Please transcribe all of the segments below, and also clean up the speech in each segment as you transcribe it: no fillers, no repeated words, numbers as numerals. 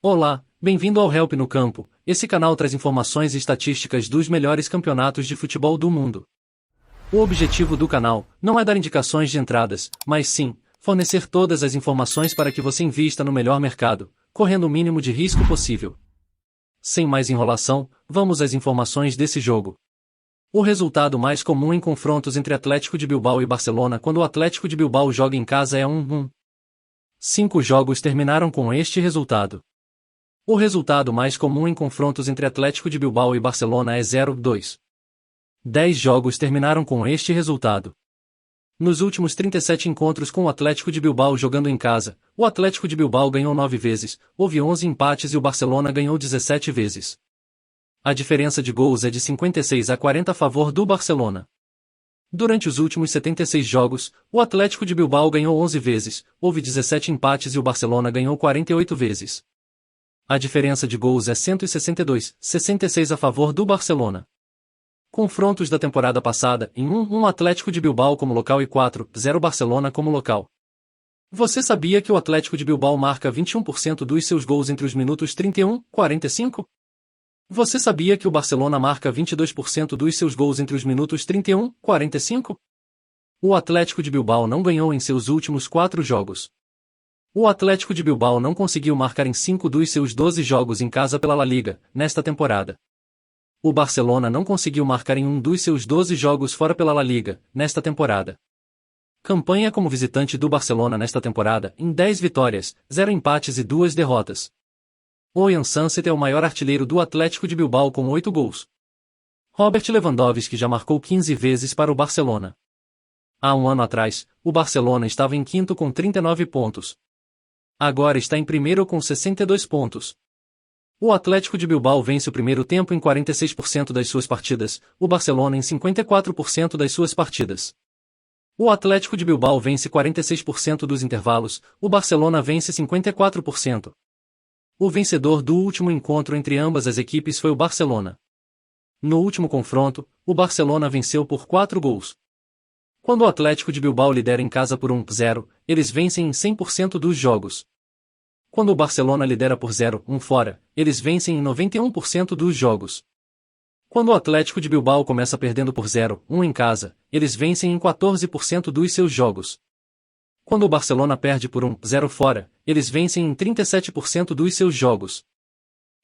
Olá, bem-vindo ao Help no Campo. Esse canal traz informações e estatísticas dos melhores campeonatos de futebol do mundo. O objetivo do canal não é dar indicações de entradas, mas sim, fornecer todas as informações para que você invista no melhor mercado, correndo o mínimo de risco possível. Sem mais enrolação, vamos às informações desse jogo. O resultado mais comum em confrontos entre Atlético de Bilbao e Barcelona quando o Atlético de Bilbao joga em casa é 1-1. 5 jogos terminaram com este resultado. O resultado mais comum em confrontos entre Atlético de Bilbao e Barcelona é 0-2. 10 jogos terminaram com este resultado. Nos últimos 37 encontros com o Atlético de Bilbao jogando em casa, o Atlético de Bilbao ganhou 9 vezes, houve 11 empates e o Barcelona ganhou 17 vezes. A diferença de gols é de 56 a 40 a favor do Barcelona. Durante os últimos 76 jogos, o Atlético de Bilbao ganhou 11 vezes, houve 17 empates e o Barcelona ganhou 48 vezes. A diferença de gols é 162-66 a favor do Barcelona. Confrontos da temporada passada, em 1-1 Atlético de Bilbao como local e 4-0 Barcelona como local. Você sabia que o Atlético de Bilbao marca 21% dos seus gols entre os minutos 31 e 45? Você sabia que o Barcelona marca 22% dos seus gols entre os minutos 31 e 45? O Atlético de Bilbao não ganhou em seus últimos 4 jogos. O Atlético de Bilbao não conseguiu marcar em 5 dos seus 12 jogos em casa pela La Liga, nesta temporada. O Barcelona não conseguiu marcar em 1 dos seus 12 jogos fora pela La Liga, nesta temporada. Campanha como visitante do Barcelona nesta temporada, em 10 vitórias, 0 empates e 2 derrotas. Oyan Sunset é o maior artilheiro do Atlético de Bilbao com 8 gols. Robert Lewandowski já marcou 15 vezes para o Barcelona. Há um ano atrás, o Barcelona estava em quinto com 39 pontos. Agora está em primeiro com 62 pontos. O Atlético de Bilbao vence o primeiro tempo em 46% das suas partidas, o Barcelona em 54% das suas partidas. O Atlético de Bilbao vence 46% dos intervalos, o Barcelona vence 54%. O vencedor do último encontro entre ambas as equipes foi o Barcelona. No último confronto, o Barcelona venceu por 4 gols. Quando o Atlético de Bilbao lidera em casa por 1-0, eles vencem em 100% dos jogos. Quando o Barcelona lidera por 0-1 fora, eles vencem em 91% dos jogos. Quando o Atlético de Bilbao começa perdendo por 0-1 em casa, eles vencem em 14% dos seus jogos. Quando o Barcelona perde por 1-0 fora, eles vencem em 37% dos seus jogos.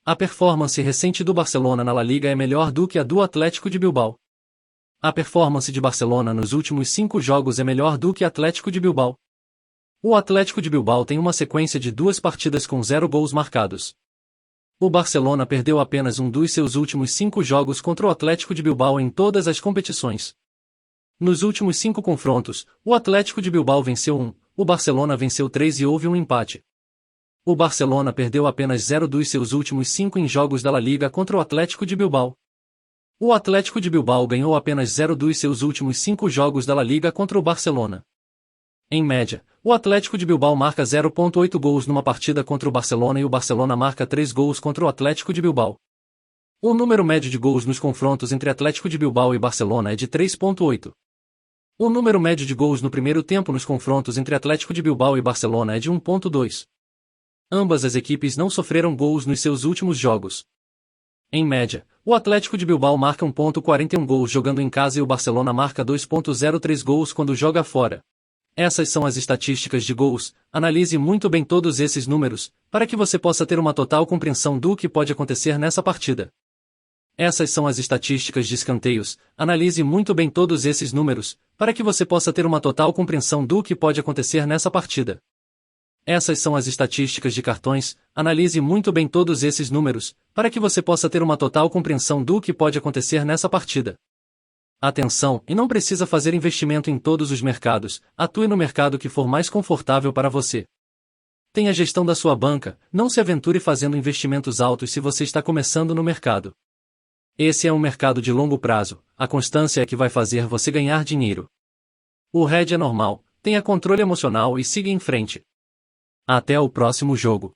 A performance recente do Barcelona na La Liga é melhor do que a do Atlético de Bilbao. A performance de Barcelona nos últimos 5 jogos é melhor do que Atlético de Bilbao. O Atlético de Bilbao tem uma sequência de 2 partidas com 0 gols marcados. O Barcelona perdeu apenas um dos seus últimos 5 jogos contra o Atlético de Bilbao em todas as competições. Nos últimos 5 confrontos, o Atlético de Bilbao venceu 1, o Barcelona venceu 3 e houve um empate. O Barcelona perdeu apenas 0 dos seus últimos 5 em jogos da La Liga contra o Atlético de Bilbao. O Atlético de Bilbao ganhou apenas 0 dos seus últimos 5 jogos da La Liga contra o Barcelona. Em média, o Atlético de Bilbao marca 0,8 gols numa partida contra o Barcelona e o Barcelona marca 3 gols contra o Atlético de Bilbao. O número médio de gols nos confrontos entre Atlético de Bilbao e Barcelona é de 3,8. O número médio de gols no primeiro tempo nos confrontos entre Atlético de Bilbao e Barcelona é de 1,2. Ambas as equipes não sofreram gols nos seus últimos jogos. Em média, o Atlético de Bilbao marca 1,41 gols jogando em casa e o Barcelona marca 2,03 gols quando joga fora. Essas são as estatísticas de gols. Analise muito bem todos esses números, para que você possa ter uma total compreensão do que pode acontecer nessa partida. Essas são as estatísticas de escanteios. Analise muito bem todos esses números, para que você possa ter uma total compreensão do que pode acontecer nessa partida. Essas são as estatísticas de cartões. Analise muito bem todos esses números, para que você possa ter uma total compreensão do que pode acontecer nessa partida. Atenção, e não precisa fazer investimento em todos os mercados, atue no mercado que for mais confortável para você. Tenha gestão da sua banca, não se aventure fazendo investimentos altos se você está começando no mercado. Esse é um mercado de longo prazo, a constância é que vai fazer você ganhar dinheiro. O hedge é normal, tenha controle emocional e siga em frente. Até o próximo jogo.